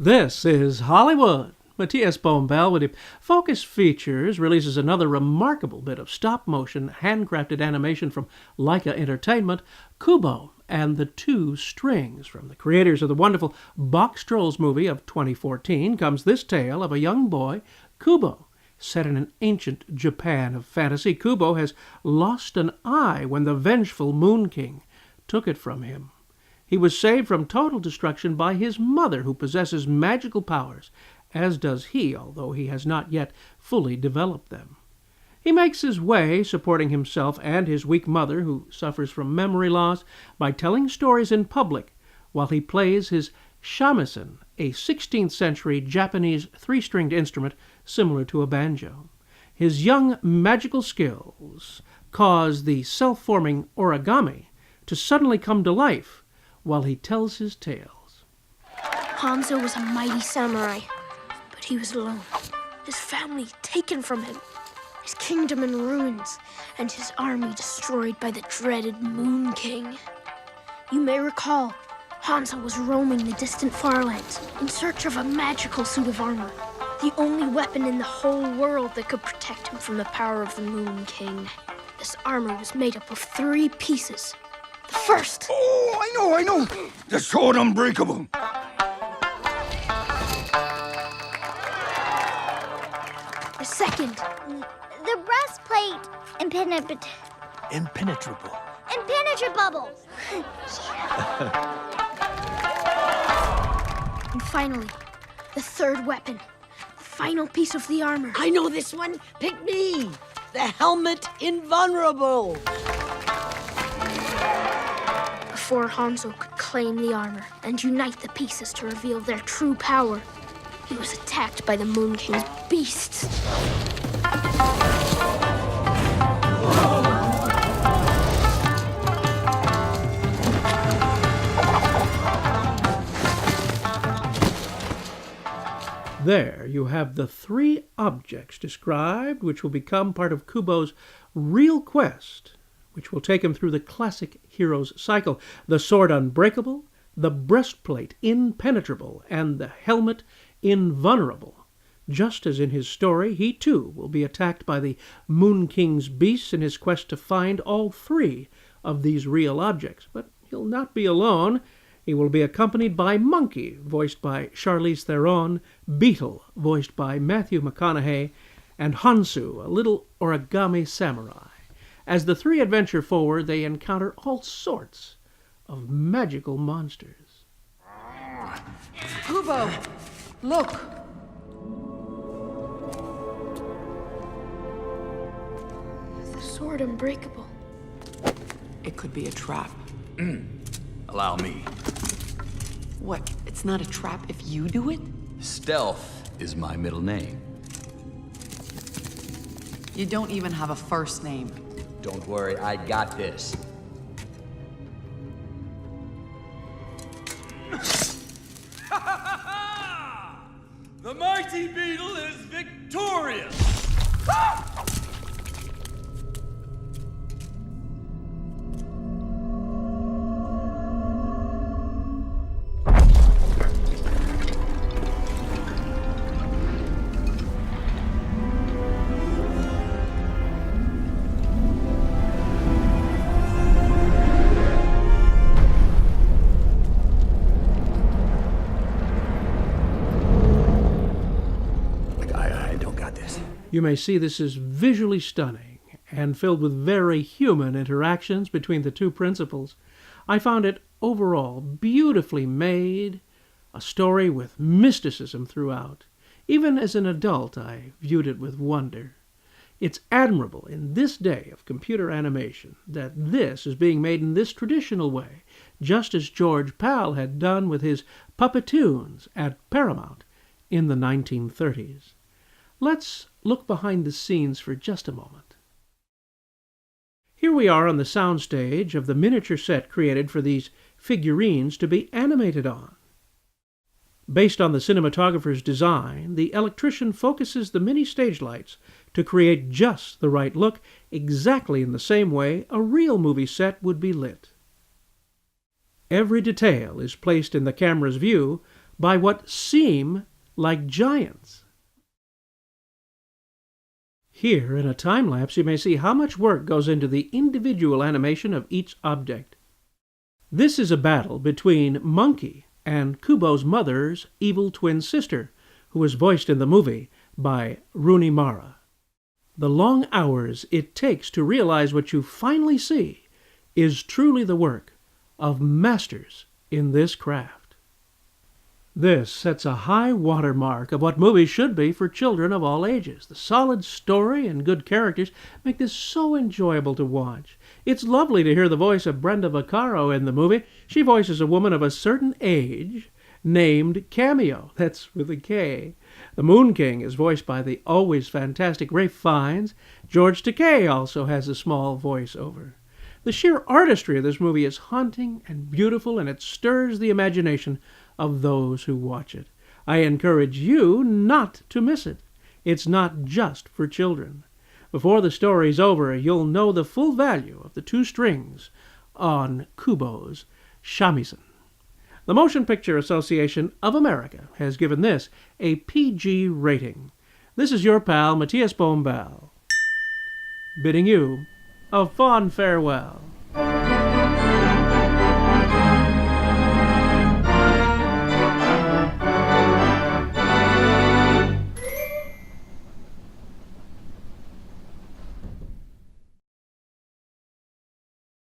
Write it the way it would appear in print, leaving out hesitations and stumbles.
This is Hollywood. Matías Bombal with Focus Features releases another remarkable bit of stop-motion, handcrafted animation from Leica Entertainment, Kubo and the Two Strings. From the creators of the wonderful Box Trolls movie of 2014 comes this tale of a young boy, Kubo. Set in an ancient Japan of fantasy, Kubo has lost an eye when the vengeful Moon King took it from him. He was saved from total destruction by his mother, who possesses magical powers, as does he, although he has not yet fully developed them. He makes his way, supporting himself and his weak mother, who suffers from memory loss, by telling stories in public while he plays his shamisen, a 16th century Japanese three-stringed instrument similar to a banjo. His young magical skills cause the self-forming origami to suddenly come to life while he tells his tales. Hanzo was a mighty samurai, but he was alone. His family taken from him, his kingdom in ruins, and his army destroyed by the dreaded Moon King. You may recall, Hanzo was roaming the distant farlands in search of a magical suit of armor, the only weapon in the whole world that could protect him from the power of the Moon King. This armor was made up of 3 pieces. The first... Oh, I know! The sword unbreakable! The second... The breastplate... Impenetrable. Impenetrable! And finally, the third weapon. The final piece of the armor. I know this one! Pick me! The helmet invulnerable! Before Hanzo could claim the armor and unite the pieces to reveal their true power, he was attacked by the Moon King's beasts. There you have the 3 objects described, which will become part of Kubo's real quest, which will take him through the classic hero's cycle: the sword unbreakable, the breastplate impenetrable, and the helmet invulnerable. Just as in his story, he too will be attacked by the Moon King's beasts in his quest to find all 3 of these real objects. But he'll not be alone. He will be accompanied by Monkey, voiced by Charlize Theron, Beetle, voiced by Matthew McConaughey, and Hansu, a little origami samurai. As the 3 adventure forward, they encounter all sorts of magical monsters. Kubo, look! The sword unbreakable. It could be a trap. Allow me. What? It's not a trap if you do it? Stealth is my middle name. You don't even have a first name. Don't worry, I got this. The mighty beetle is victorious! You may see this is visually stunning and filled with very human interactions between the 2 principals. I found it overall beautifully made, a story with mysticism throughout. Even as an adult, I viewed it with wonder. It's admirable in this day of computer animation that this is being made in this traditional way, just as George Pal had done with his Puppetoons at Paramount in the 1930s. Let's look behind the scenes for just a moment. Here we are on the soundstage of the miniature set created for these figurines to be animated on. Based on the cinematographer's design, the electrician focuses the mini stage lights to create just the right look, exactly in the same way a real movie set would be lit. Every detail is placed in the camera's view by what seem like giants. Here, in a time-lapse, you may see how much work goes into the individual animation of each object. This is a battle between Monkey and Kubo's mother's evil twin sister, who was voiced in the movie by Rooney Mara. The long hours it takes to realize what you finally see is truly the work of masters in this craft. This sets a high watermark of what movies should be for children of all ages. The solid story and good characters make this so enjoyable to watch. It's lovely to hear the voice of Brenda Vaccaro in the movie. She voices a woman of a certain age named Cameo. That's with a K. The Moon King is voiced by the always fantastic Ralph Fiennes. George Takei also has a small voiceover. The sheer artistry of this movie is haunting and beautiful, and it stirs the imagination of those who watch it. I encourage you not to miss it. It's not just for children. Before the story's over, you'll know the full value of the 2 strings on Kubo's shamisen. The Motion Picture Association of America has given this a PG rating. This is your pal, Matías Bombal, bidding you a fond farewell.